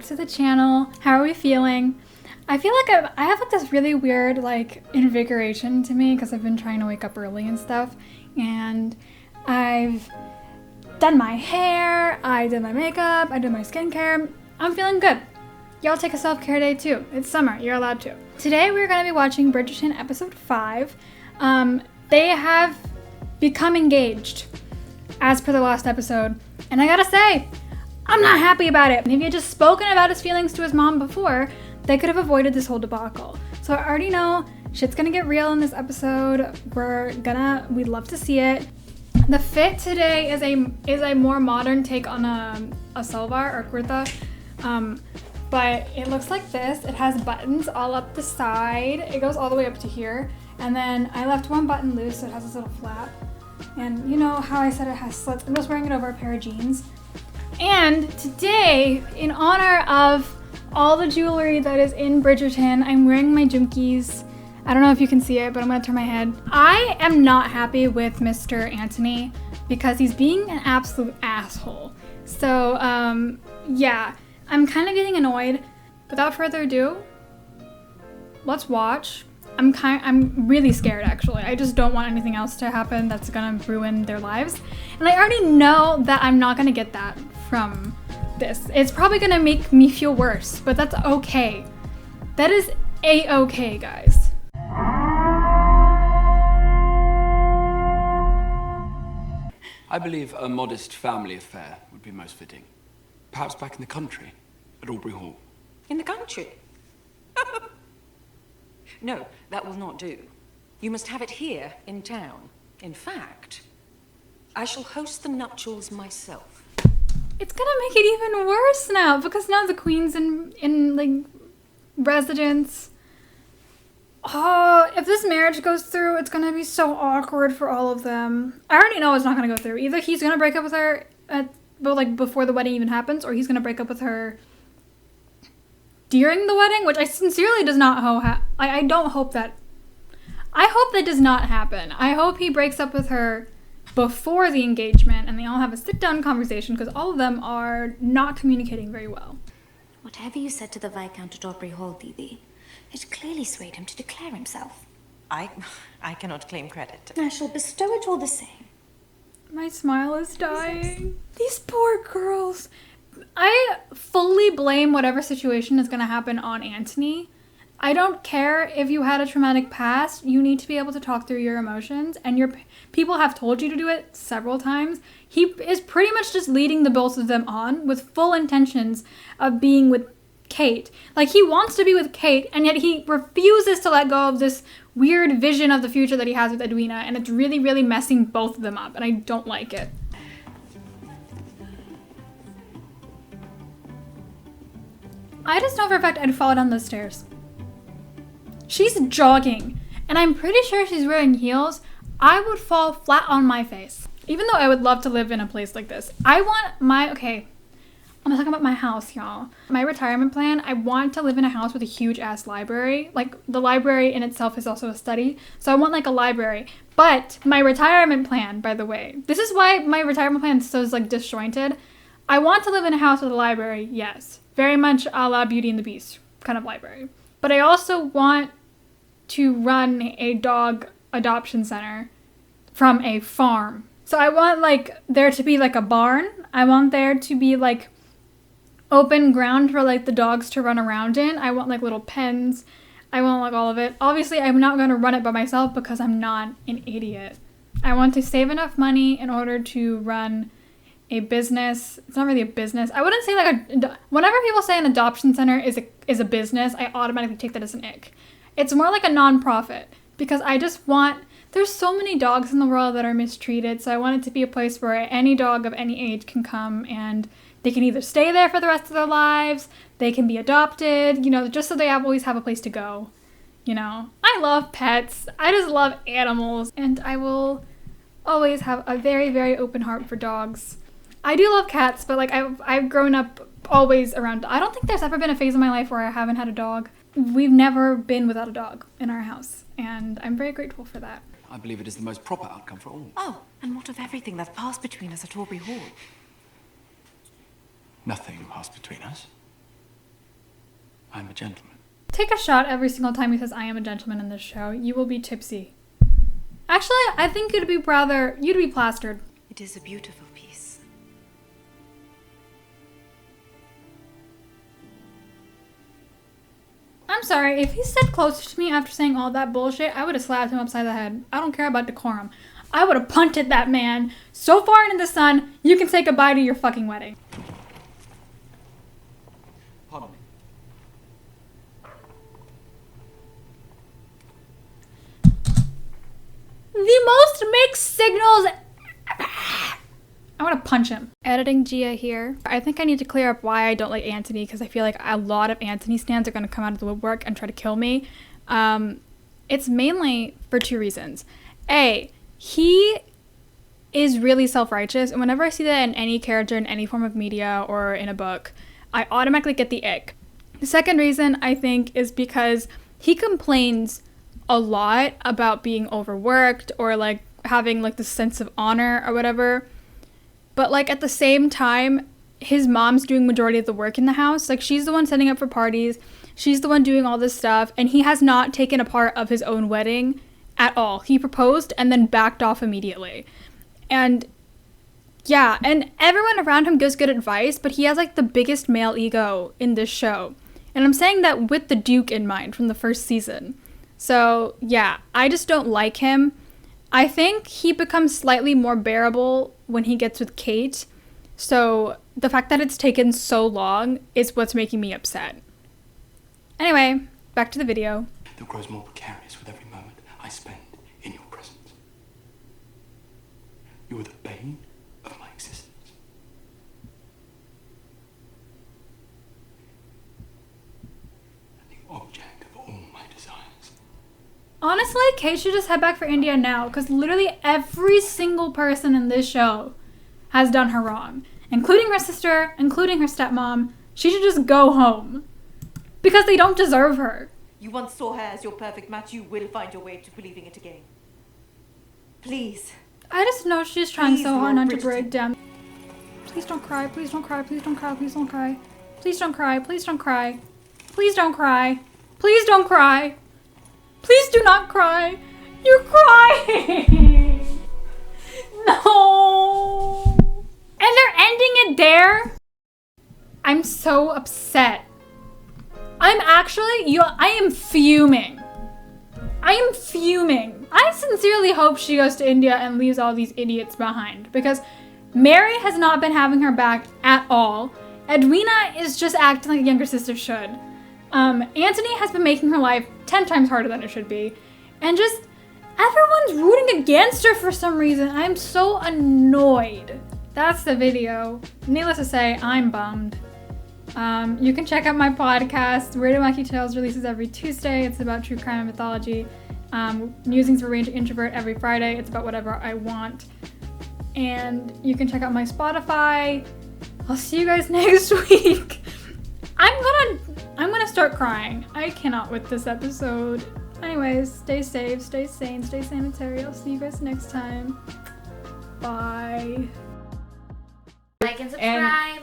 back to the channel. How are we feeling? I feel like I have like this really weird like invigoration to me because I've been trying to wake up early and stuff, and I've done my hair, I did my makeup, I did my skincare. I'm feeling good. Y'all take a self-care day too. It's summer, you're allowed to. Today we're gonna be watching Bridgerton episode 5. They have become engaged as per the last episode, and I gotta say, I'm not happy about it. And if he had just spoken about his feelings to his mom before, they could have avoided this whole debacle. So I already know shit's gonna get real in this episode. We'd love to see it. The fit today is a more modern take on a salwar or kurta, but it looks like this. It has buttons all up the side. It goes all the way up to here, and then I left one button loose, so it has this little flap. And you know how I said it has slits. I'm just wearing it over a pair of jeans. And today, in honor of all the jewelry that is in Bridgerton, I'm wearing my jumkies. I don't know if you can see it, but I'm gonna turn my head. I am not happy with Mr. Anthony because he's being an absolute asshole. So, yeah, I'm kind of getting annoyed. Without further ado, let's watch. I'm really scared actually. I just don't want anything else to happen that's gonna ruin their lives. And I already know that I'm not gonna get that from this. It's probably gonna make me feel worse, but that's okay. That is a-okay, guys. I believe a modest family affair would be most fitting. Perhaps back in the country, at Aubrey Hall. In the country? No, that will not do. You must have it here in town. In fact, I shall host the nuptials myself. It's gonna make it even worse now because now the queen's in like residence. Oh, if this marriage goes through, it's gonna be so awkward for all of them. I already know it's not gonna go through. Either he's gonna break up with her before the wedding even happens, or he's gonna break up with her during the wedding, which I sincerely does not hope. I don't hope that. I hope that does not happen. I hope he breaks up with her before the engagement and they all have a sit-down conversation because all of them are not communicating very well. Whatever you said to the Viscount at Aubrey Hall, Didi, it clearly swayed him to declare himself. I cannot claim credit. I shall bestow it all the same. My smile is dying. These poor girls. I fully blame whatever situation is going to happen on Anthony. I don't care if you had a traumatic past. You need to be able to talk through your emotions, and your people have told you to do it several times. He is pretty much just leading the both of them on with full intentions of being with Kate. Like, he wants to be with Kate, and yet he refuses to let go of this weird vision of the future that he has with Edwina, and it's really, really messing both of them up, and I don't like it. I just know for a fact I'd fall down those stairs. She's jogging, and I'm pretty sure she's wearing heels. I would fall flat on my face. Even though I would love to live in a place like this. I'm talking about my house, y'all. My retirement plan, I want to live in a house with a huge ass library. Like, the library in itself is also a study. So I want like a library. But my retirement plan, by the way, this is why my retirement plan is so like disjointed. I want to live in a house with a library, yes. Very much a la Beauty and the Beast kind of library. But I also want to run a dog adoption center from a farm. So I want like there to be like a barn. I want there to be like open ground for like the dogs to run around in. I want like little pens. I want like all of it. Obviously, I'm not going to run it by myself because I'm not an idiot. I want to save enough money in order to run a business. It's not really a business. I wouldn't say like whenever people say an adoption center is a business, I automatically take that as an ick. It's more like a non-profit because I just want, there's so many dogs in the world that are mistreated, so I want it to be a place where any dog of any age can come and they can either stay there for the rest of their lives, they can be adopted, just so they always have a place to go. I love pets. I just love animals, and I will always have a very, very open heart for dogs. I do love cats, but like I've grown up always around. I don't think there's ever been a phase in my life where I haven't had a dog. We've never been without a dog in our house, and I'm very grateful for that. I believe it is the most proper outcome for all. Oh, and what of everything that passed between us at Aubrey Hall? Nothing passed between us. I'm a gentleman. Take a shot every single time he says I am a gentleman in this show. You will be tipsy. Actually, I think you'd be plastered. It is a beautiful piece. I'm sorry, if he stepped closer to me after saying all that bullshit, I would have slapped him upside the head. I don't care about decorum. I would have punted that man so far into the sun, you can say goodbye to your fucking wedding. Pardon me. The most mixed signals. I want to punch him. Editing Gia here. I think I need to clear up why I don't like Anthony, because I feel like a lot of Anthony stans are going to come out of the woodwork and try to kill me. It's mainly for two reasons. A, he is really self-righteous, and whenever I see that in any character in any form of media or in a book, I automatically get the ick. The second reason, I think, is because he complains a lot about being overworked or like having like the sense of honor or whatever. But like at the same time, his mom's doing majority of the work in the house. Like she's the one setting up for parties. She's the one doing all this stuff. And he has not taken a part of his own wedding at all. He proposed and then backed off immediately. And yeah, and everyone around him gives good advice, but he has like the biggest male ego in this show. And I'm saying that with the Duke in mind from the first season. So yeah, I just don't like him. I think he becomes slightly more bearable when he gets with Kate. So the fact that it's taken so long is what's making me upset. Anyway, back to the video. That grows more precarious with every moment I spend in your presence. You are the bane of my existence. And the object of all my desires. Honestly, Kate should just head back for India now, because literally every single person in this show has done her wrong. Including her sister, including her stepmom. She should just go home. Because they don't deserve her. You once saw her as your perfect match, you will find your way to believing it again. Please. I just know she's trying Please, so hard Lord not to Bridgerton. break down. Please don't cry, please don't cry, please don't cry, please don't cry. Please don't cry, please don't cry. Please don't cry. Please don't cry. Please do not cry. You're crying. No. And they're ending it there? I'm so upset. I am fuming. I am fuming. I sincerely hope she goes to India and leaves all these idiots behind, because Mary has not been having her back at all. Edwina is just acting like a younger sister should. Anthony has been making her life 10 times harder than it should be. And just, everyone's rooting against her for some reason. I'm so annoyed. That's the video. Needless to say, I'm bummed. You can check out my podcast. Weird and Wacky Tales releases every Tuesday. It's about true crime and mythology. Musings for Introvert every Friday. It's about whatever I want. And you can check out my Spotify. I'll see you guys next week. I'm gonna start crying. I cannot with this episode. Anyways, stay safe, stay sane, stay sanitary. I'll see you guys next time. Bye. Like and subscribe.